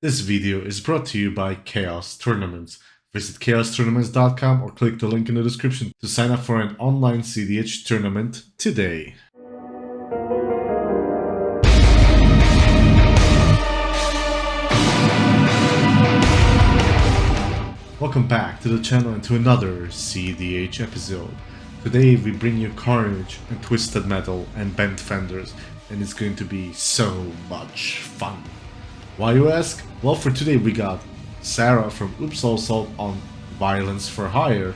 This video is brought to you by Ka0s Tournaments. Visit KAOStournaments.com or click the link in the description to sign up for an online cEDH tournament today. Welcome back to the channel and to another cEDH episode. Today we bring you Carnage and Twisted Metal and Bent Fenders, and it's going to be so much fun. Why, you ask? Well, for today we got Sarah from Oops All Salt on Violence for Hire,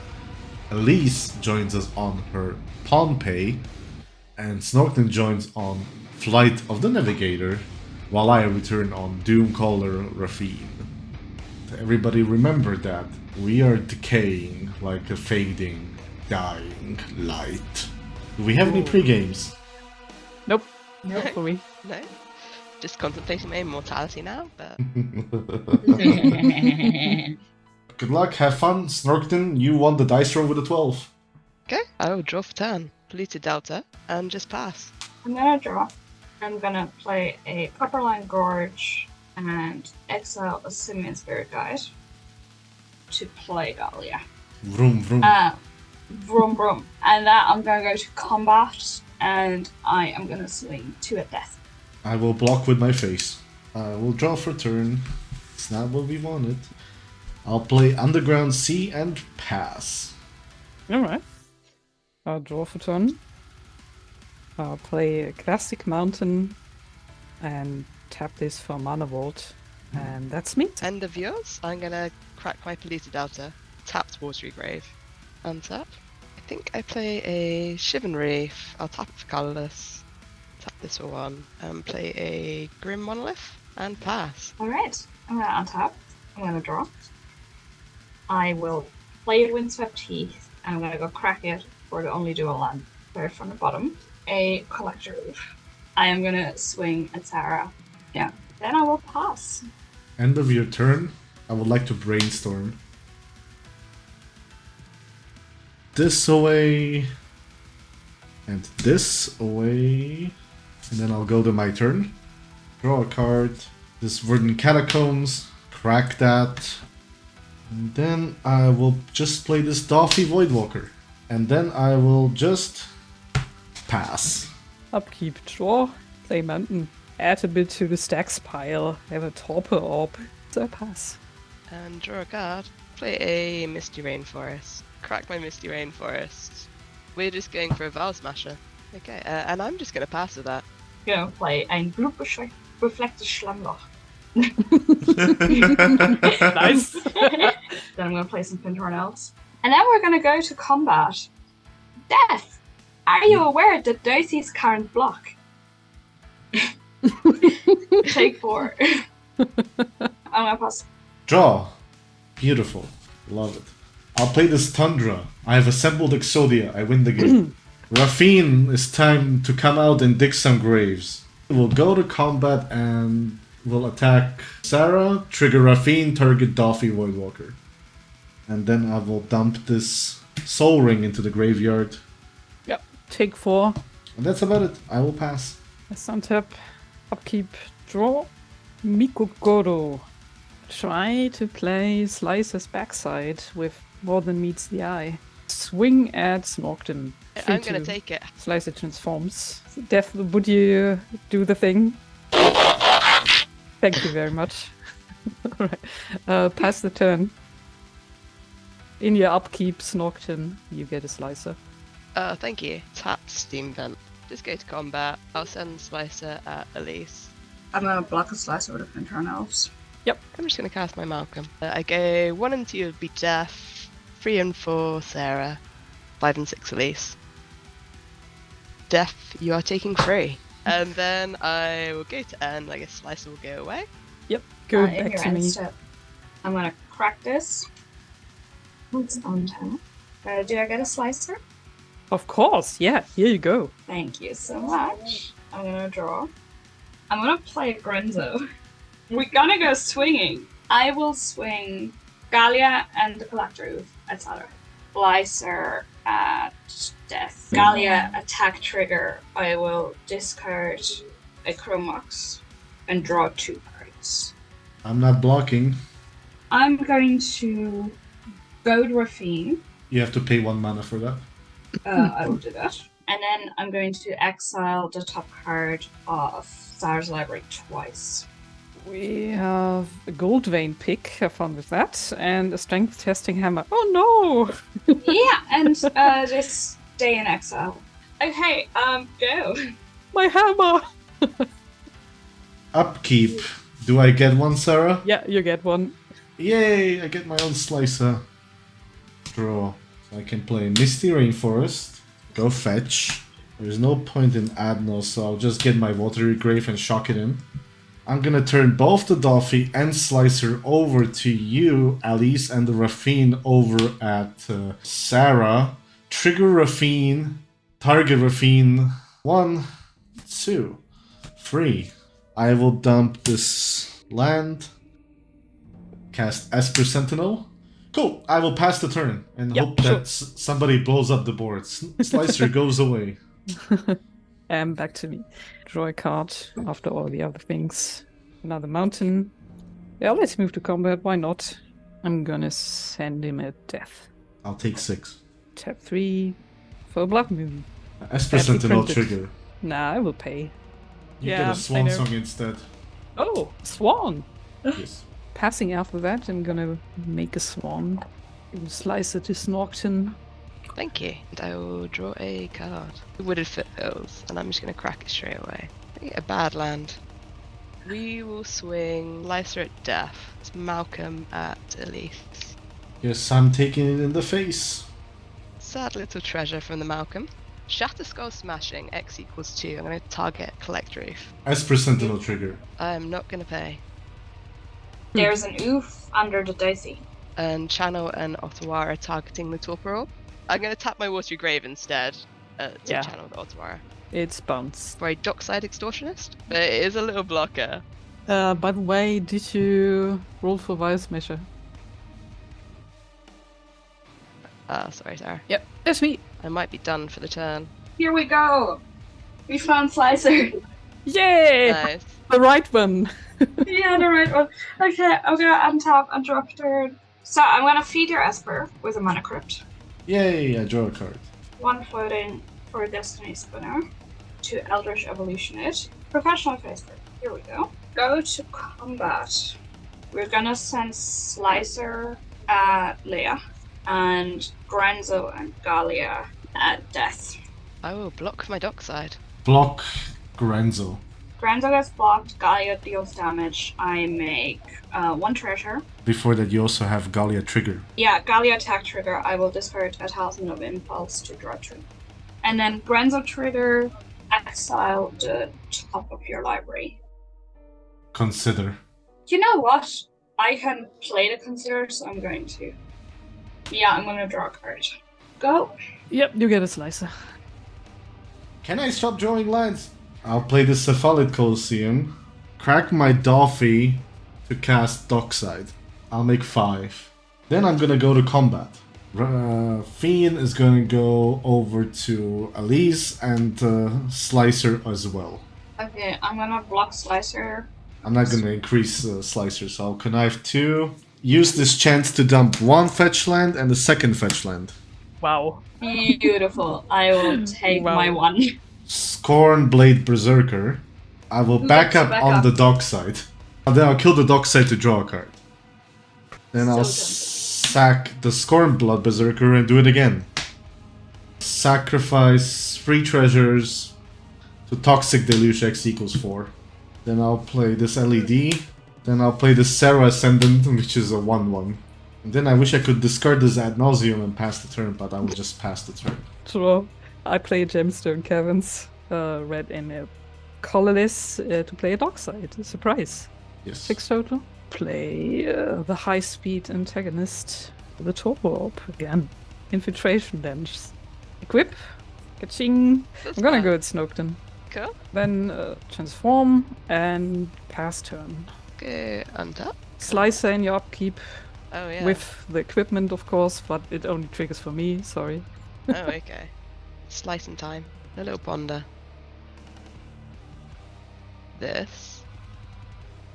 Elise joins us on her Pompeii, and Snorkton joins on Flight of the Navigator, while I return on Doomcaller Raffine. Everybody remember that we are decaying like a fading, dying light. Do we have any pre-games? Nope. Nope for me. No. Just contemplating my immortality now, but... Good luck, have fun. Snorkton, you won the dice roll with a 12. Okay, I will draw for turn. Polluted Delta, and just pass. I'm gonna draw. I'm gonna play a Copperline Gorge and exile a Simian Spirit Guide to play Gallia. Vroom vroom. Vroom vroom. And that I'm gonna go to combat, and I am gonna swing 2 at death. I will block with my face. I will draw for turn. It's not what we wanted. I'll play Underground Sea and pass. Alright. I'll draw for turn. I'll play a Classic Mountain and tap this for Mana Vault. And that's me. End of yours. I'm gonna crack my Polluted Delta. Tapped Watery Grave. Untap. I think I play a Shivan Reef. I'll tap it for colorless. Tap this for 1 and play a Grim Monolith and pass. Alright, I'm gonna untap. I'm gonna draw. I will play Windswept Heath, and I'm gonna go crack it for the only dual land there from the bottom. A Collector Roof. I am gonna swing at Sarah. Yeah. Then I will pass. End of your turn. I would like to brainstorm. This away. And this away. And then I'll go to my turn. Draw a card. This Verdant Catacombs. Crack that. And then I will just play this Doffy Voidwalker. And then I will just pass. Upkeep, draw, play Mountain. Add a bit to the stacks pile. Have a Torpor Orb. So pass. And draw a card. Play a Misty Rainforest. Crack my Misty Rainforest. We're just going for a Vial Smasher. Okay, and I'm just gonna pass with that. I'm gonna play ein blutbeflecktes Schlammloch. Nice. Then I'm gonna play some Pintorn Elves. And then we're gonna go to combat. Death! Are you aware that Dosie's current block? Take 4. I'm gonna pass. Draw. Beautiful. Love it. I'll play this Tundra. I have assembled Exodia. I win the game. Raffine, it's time to come out and dig some graves. We'll go to combat and we'll attack Sarah, trigger Raffine, target Doffy Voidwalker. And then I will dump this Soul Ring into the graveyard. Yep. Take 4. And that's about it. I will pass. Let's untap. Upkeep, draw. Mikogoro. Try to play Slicer's backside with more than meets the eye. Swing at Snorkton. I'm gonna take it. Slicer transforms. Death, would you do the thing? Thank you very much. Alright. Pass the turn. In your upkeep, Snorkton, you get a Slicer. Thank you. Tap Steam Vent. Just go to combat. I'll send Slicer at Elise. I'm gonna block a Slicer with the Pintorn Elves. Yep. I'm just gonna cast my Malcolm. I go 1 and 2 would be Death, 3 and 4 Sarah, 5 and 6 Elise. Death, you are taking 3. And then I will go to end. I guess Slicer will go away. Yep. Go In back your to end me. step, I'm gonna crack this. What's on tap? Do I get a Slicer? Of course. Yeah. Here you go. Thank you so much. I'm gonna draw. I'm gonna play Grenzo. We're gonna go swinging. I will swing Gallia and the Collector Roof at Sarah. Slicer at death. Gallia attack trigger. I will discard a Chromox and draw 2 cards. I'm not blocking. I'm going to go to Raffine. You have to pay 1 mana for that. I will do that. And then I'm going to exile the top card of Tsar's Library twice. We have a gold vein pick, have fun with that, and a strength testing hammer. Oh no! Yeah, and just stay in exile. Okay, go. My hammer! Upkeep. Do I get one, Sarah? Yeah, you get one. Yay! I get my own slicer. Draw. So I can play Misty Rainforest. Go fetch. There's no point in Adno, so I'll just get my Watery Grave and shock it in. I'm gonna turn both the Dolphy and Slicer over to you, Alice, and the Raffine over at Sarah. Trigger Raffine. Target Raffine. 1, 2, 3. I will dump this land. Cast Esper Sentinel. Cool. I will pass the turn and hope that somebody blows up the board. Slicer goes away. And back to me. Draw a card after all the other things. Another mountain. Yeah, let's move to combat. Why not? I'm gonna send him a death. I'll take 6. Tap 3 for Blood Moon. Esper Sentinel trigger. Nah, I will pay. You Yeah, get a I Swan know. Song instead. Oh, Swan! Yes. Passing after that, I'm gonna make a Swan. Slice it to Snorkton. Thank you. And I will draw a card. Wooded Foothills, and I'm just going to crack it straight away. I get a bad land. We will swing Lycer at Death. It's Malcolm at Elise. Yes, I'm taking it in the face. Sad little treasure from the Malcolm. Shatter Skull Smashing, X equals 2. I'm going to target Collect Reef. Esper Sentinel trigger. I'm not going to pay. There's an oof under the daisy. And Channel and Ottawara targeting the Torpor Orb. I'm going to tap my Watery Grave instead to channel the Ottawara. It's bounce. For a Dockside Extortionist, but it is a little blocker. By the way, did you roll for Vial Smasher? Sorry, Sarah. Yep, that's me. I might be done for the turn. Here we go. We found Slicer. Yay! Nice. The right one. Yeah, the right one. Okay, untap and drop turn. So I'm gonna feed your Esper with a Mana Crypt. Yay, I draw a card. 1 floating for Destiny Spinner. 2 Eldritch Evolution it. Professional Facebook. Here we go. Go to combat. We're gonna send Slicer at Leia and Granzo and Gallia at Death. I will block my Dockside. Block Granzo. Granzo gets blocked, Gallia deals damage. I make 1 treasure. Before that, you also have Gallia trigger. Yeah, Gallia attack trigger. I will discard 1,000 of impulse to draw 2. And then Granzo trigger, exile the top of your library. Consider. You know what? I can play the consider, so I'm going to. Yeah, I'm gonna draw a card. Go. Yep, you get a Slicer. Can I stop drawing lands? I'll play the Cephalid Colosseum. Crack my Dolphy to cast Dockside. I'll make 5. Then I'm gonna go to combat. Fiend is gonna go over to Elise and Slicer as well. Okay, I'm gonna block Slicer. I'm not gonna increase Slicer, so I'll connive 2. Use this chance to dump 1 fetch land and a 2nd fetch land. Wow. Beautiful. I will take Wow. my 1. Scorn Blade Berserker. I will back up on the Dockside. And then I'll kill the Dockside to draw a card. Then I'll sack the Scorn Blood Berserker and do it again. Sacrifice 3 treasures to Toxic Deluge X equals 4. Then I'll play this LED. Then I'll play the Sarah Ascendant, which is a 1/1. And then I wish I could discard this Ad Nauseum and pass the turn, but I will just pass the turn. Draw. I play a Gemstone Caverns, red and a colorless to play a Dockside. A surprise. Yes. 6 total. Play the high speed antagonist, the Torpor Orb again. Infiltration Dens. Equip. Kaching. I'm gonna go with Snorkton. Cool. Then transform and pass turn. Go untap. Slicer in your upkeep Oh yeah. with the equipment, of course, but it only triggers for me. Sorry. Oh okay. Slicing time. A little ponder. This.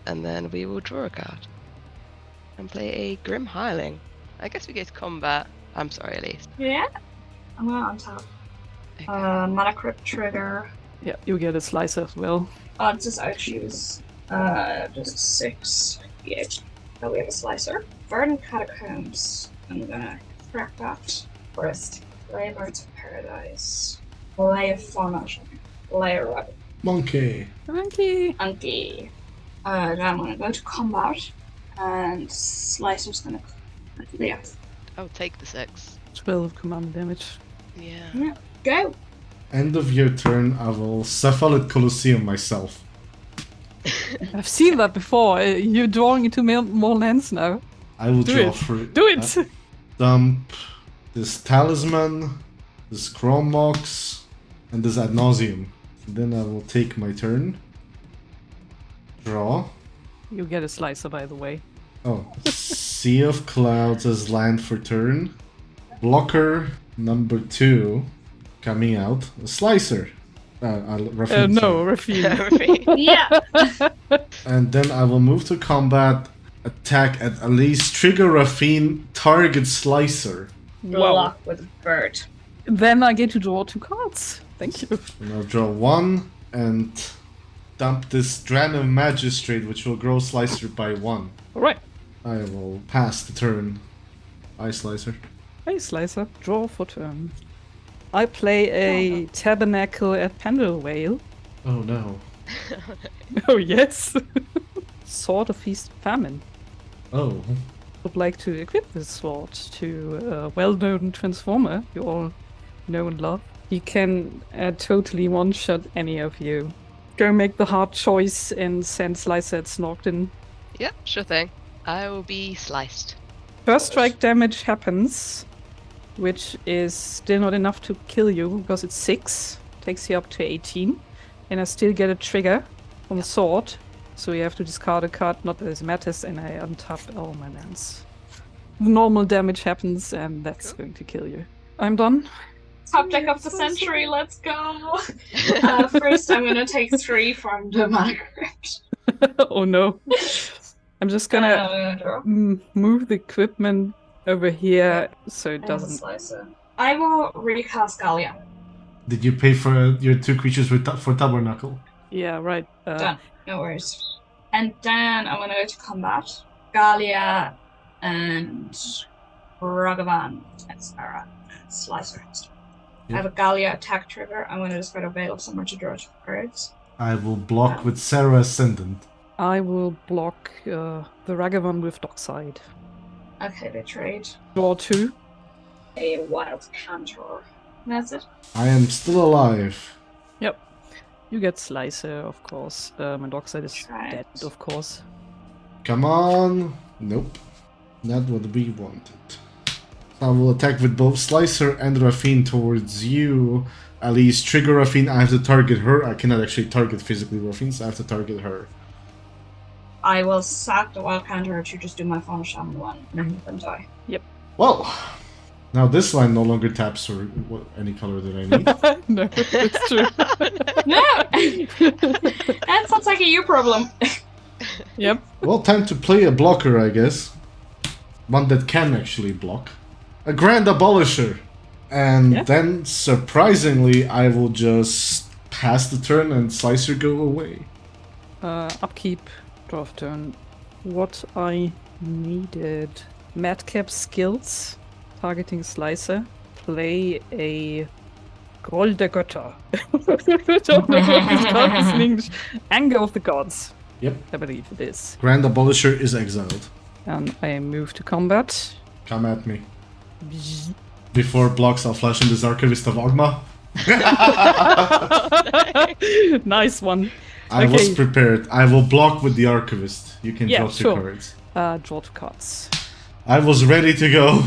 and then we will draw a card. And play a Grim Hireling. I guess we go to combat. I'm sorry, Elise. Yeah. I'm gonna untap. Okay. Mana Crypt trigger. Yeah, you get a slicer as well. I'll just choose just 6. Yeah. Oh, we have a slicer. Verdant Catacombs. I'm gonna crack that first. Lay Birds of Paradise. Lay of Formation. Lay a Rabbit. Monkey. Monkey. Monkey. Then I'm gonna go to combat. And Slicer's gonna. Yeah. Oh, take the 6. 12 command damage. Yeah. Go! End of your turn, I will Cephalid Colosseum myself. I've seen that before. You're drawing into more lands now. I will Do draw it. 3. Do it! Dump this Talisman, this Chrome Mox, and this Ad Nauseam. Then I will take my turn. Draw. You get a slicer, by the way. Oh, Sea of Clouds as land for turn. Blocker number 2 coming out. A Slicer. Raffine, No, sorry. Raffine. Yeah! And then I will move to combat. Attack at least trigger Raffine, target Slicer. Block with bird. Then I get to draw 2 cards. Thank you. And I'll draw 1 and dump this Dran Magistrate, which will grow Slicer by 1. Alright. I will pass the turn. Bye, Slicer. Hey, slicer. Draw for turn. I play a Tabernacle at Pendulum. Oh no. Oh, yes. Sword of Feast Famine. Oh. Would like to equip this sword to a well-known transformer you all know and love. He can totally one-shot any of you. Go make the hard choice and send Slicer at Snorkton. Yep, sure thing. I will be sliced. First strike damage happens, which is still not enough to kill you because it's 6. Takes you up to 18. And I still get a trigger on the sword. So you have to discard a card, not that it matters, and I untap all my lands. Normal damage happens, and that's going to kill you. I'm done. Top deck of the century, let's go! First, I'm gonna take 3 from the Mana Crypt. Oh no. I'm just gonna Draw. move the equipment over here so it And doesn't. Slicer. I will recast Gallia. Did you pay for your 2 creatures with for Tabernacle? Yeah, right. Done. No worries. And then I'm gonna go to combat. Gallia and Ragavan and Sarah and Slicer. I have a Gallia attack trigger. I'm gonna discard a Veil of Summer to draw 2 cards. I will block with Sarah Ascendant. I will block the Ragavan with Dockside. Okay, they trade. Draw 2. A Wild Cantor. That's it. I am still alive. Yep. You get Slicer, of course. And Dockside is Right. dead, of course. Come on. Nope. Not what we wanted. I will attack with both Slicer and Raffine towards you. At least trigger Raffine. I have to target her. I cannot actually target physically Raffine, so I have to target her. I will sack the Wild Cantor to just do my Fauna Shaman 1 and then die. Well, now this line no longer taps for any color that I need. No, it's true. No! That sounds like a you problem. Yep. Well, time to play a blocker, I guess. One that can actually block. A Grand Abolisher. And Yeah. then, surprisingly, I will just pass the turn and Slicer go away. Upkeep, draw of turn. What I needed. Madcap skills, targeting Slicer. Play a Groll der Götter. I don't know what this card is in English. Anger of the Gods. Yep. I believe it is. Grand Abolisher is exiled. And I move to combat. Come at me. Before it blocks, I'll flash in this Archivist of Ogma. Nice one. I Okay. was prepared. I will block with the Archivist. You can Yeah, draw 2 sure. cards. Draw 2 cards. I was ready to go.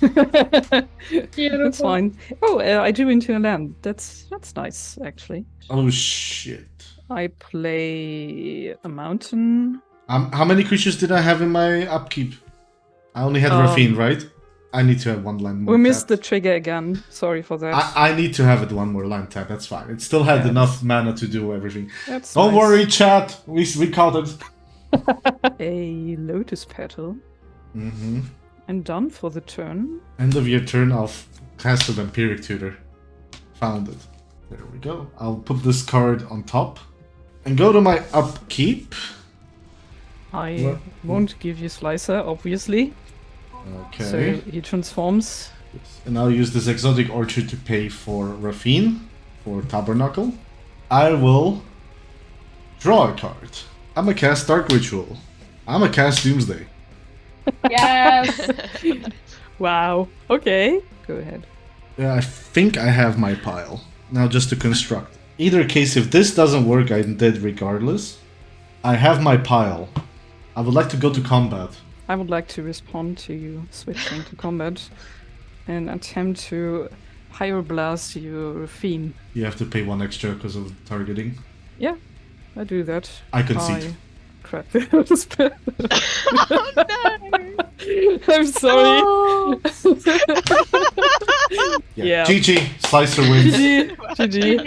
That's fine. Oh, I drew into a land. That's nice, actually. Oh shit. I play a mountain. How many creatures did I have in my upkeep? I only had Raffine, right? I need to have 1 land more. We missed the tapped. trigger again. Sorry for that. I need to have it 1 more land tap. That's fine. It still had Yeah, enough mana to do everything. That's Don't nice. worry, chat. We caught it. A lotus petal. Mm-hmm. And done for the turn. End of your turn, I'll cast an Empiric Tutor. Found it. There we go. I'll put this card on top. And go to my upkeep. I won't give you Slicer, obviously. Okay. So he transforms. Yes. And I'll use this Exotic Orchard to pay for Raffine, for Tabernacle. I will draw a card. I'm gonna cast Dark Ritual. I'm gonna cast Doomsday. Yes. Wow. Okay. Go ahead. Yeah, I think I have my pile. Now just to construct. Either case, if this doesn't work, I'm dead regardless. I have my pile. I would like to go to combat. I would like to respond to you switching to combat and attempt to pyroblast your Raffine. You have to pay 1 extra because of targeting. Yeah, I do that. I concede. Crap, that was bad. Oh no! I'm sorry. Oh. Yeah. GG, Slicer wins. GG. GG.